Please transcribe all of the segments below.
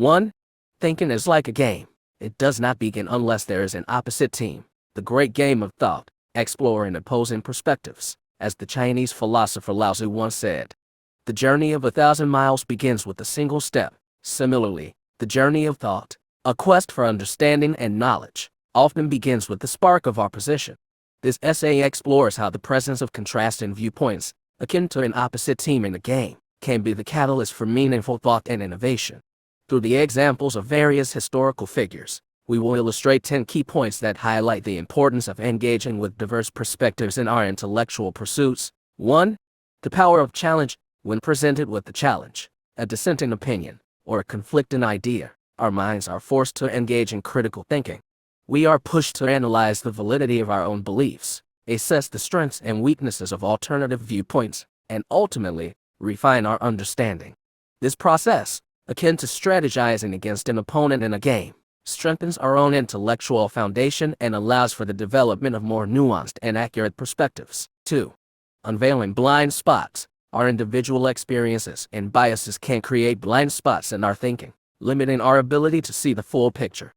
1. Thinking is like a game. It does not begin unless there is an opposite team. The great game of thought, exploring opposing perspectives, as the Chinese philosopher Lao Tzu once said. The journey of 1,000 miles begins with a single step. Similarly, the journey of thought, a quest for understanding and knowledge, often begins with the spark of opposition. This essay explores how the presence of contrasting viewpoints, akin to an opposite team in a game, can be the catalyst for meaningful thought and innovation. Through the examples of various historical figures, we will illustrate 10 key points that highlight the importance of engaging with diverse perspectives in our intellectual pursuits. 1. The power of challenge. When presented with a challenge, a dissenting opinion, or a conflicting idea, our minds are forced to engage in critical thinking. We are pushed to analyze the validity of our own beliefs, assess the strengths and weaknesses of alternative viewpoints, and ultimately, refine our understanding. This process, akin to strategizing against an opponent in a game, strengthens our own intellectual foundation and allows for the development of more nuanced and accurate perspectives. 2. Unveiling blind spots. Our individual experiences and biases can create blind spots in our thinking, limiting our ability to see the full picture.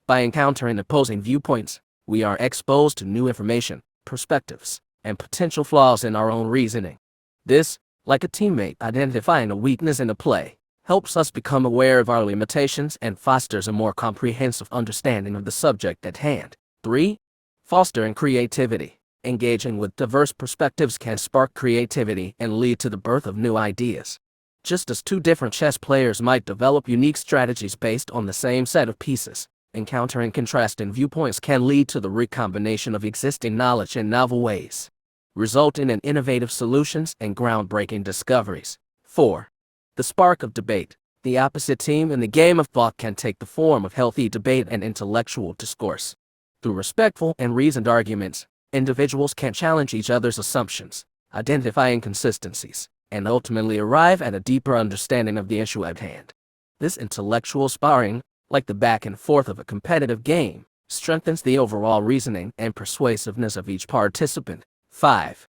By encountering opposing viewpoints, we are exposed to new information, perspectives, and potential flaws in our own reasoning. This, like a teammate identifying a weakness in a play, helps us become aware of our limitations and fosters a more comprehensive understanding of the subject at hand. 3. Fostering creativity. Engaging with diverse perspectives can spark creativity and lead to the birth of new ideas. Just as two different chess players might develop unique strategies based on the same set of pieces, encountering contrasting viewpoints can lead to the recombination of existing knowledge in novel ways, resulting in innovative solutions and groundbreaking discoveries. 4. The spark of debate. The opposite team in the game of thought can take the form of healthy debate and intellectual discourse. Through respectful and reasoned arguments, individuals can challenge each other's assumptions, identify inconsistencies, and ultimately arrive at a deeper understanding of the issue at hand. This intellectual sparring, like the back and forth of a competitive game, strengthens the overall reasoning and persuasiveness of each participant. 5.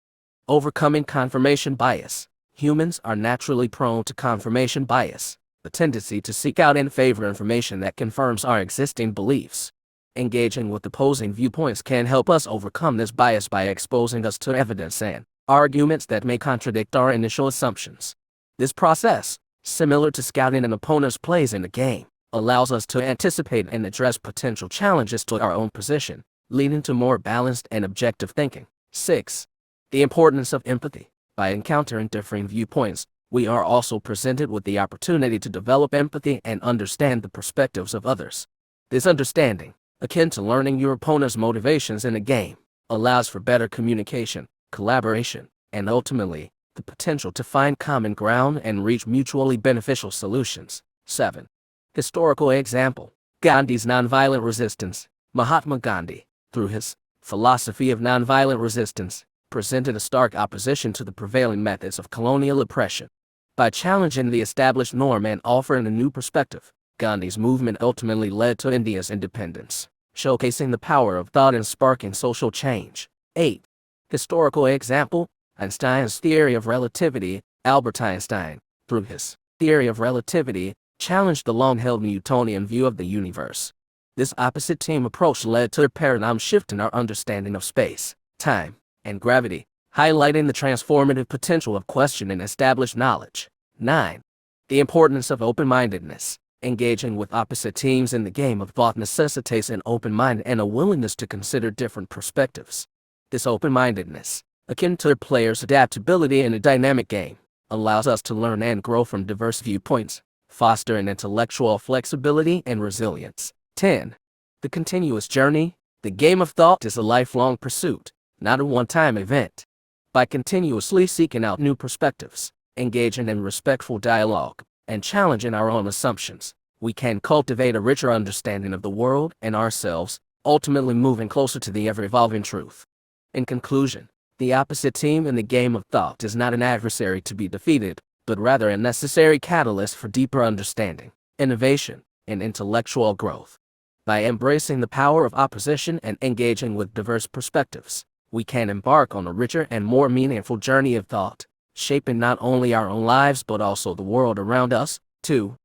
Overcoming confirmation bias. Humans are naturally prone to confirmation bias, the tendency to seek out and favor information that confirms our existing beliefs. Engaging with opposing viewpoints can help us overcome this bias by exposing us to evidence and arguments that may contradict our initial assumptions. This process, similar to scouting an opponent's plays in a game, allows us to anticipate and address potential challenges to our own position, leading to more balanced and objective thinking. 6. The importance of empathy. By encountering differing viewpoints, we are also presented with the opportunity to develop empathy and understand the perspectives of others. This understanding, akin to learning your opponent's motivations in a game, allows for better communication, collaboration, and ultimately, the potential to find common ground and reach mutually beneficial solutions. 7. Historical example. Gandhi's nonviolent resistance. Mahatma Gandhi, through his philosophy of nonviolent resistance, presented a stark opposition to the prevailing methods of colonial oppression. By challenging the established norm and offering a new perspective, Gandhi's movement ultimately led to India's independence, showcasing the power of thought and sparking social change. 8. Historical example. Einstein's theory of relativity. Albert Einstein, through his theory of relativity, challenged the long-held Newtonian view of the universe. This opposite team approach led to a paradigm shift in our understanding of space, time, and gravity, highlighting the transformative potential of questioning established knowledge. 9. The importance of open-mindedness. Engaging with opposite teams in the game of thought necessitates an open mind and a willingness to consider different perspectives. This open-mindedness, akin to a player's adaptability in a dynamic game, allows us to learn and grow from diverse viewpoints, fostering intellectual flexibility and resilience. 10. The continuous journey. The game of thought is a lifelong pursuit, not a one-time event. By continuously seeking out new perspectives, engaging in respectful dialogue, and challenging our own assumptions, we can cultivate a richer understanding of the world and ourselves, ultimately moving closer to the ever-evolving truth. In conclusion, the opposite team in the game of thought is not an adversary to be defeated, but rather a necessary catalyst for deeper understanding, innovation, and intellectual growth. By embracing the power of opposition and engaging with diverse perspectives, we can embark on a richer and more meaningful journey of thought, shaping not only our own lives but also the world around us. 2.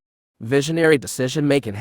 Visionary decision-making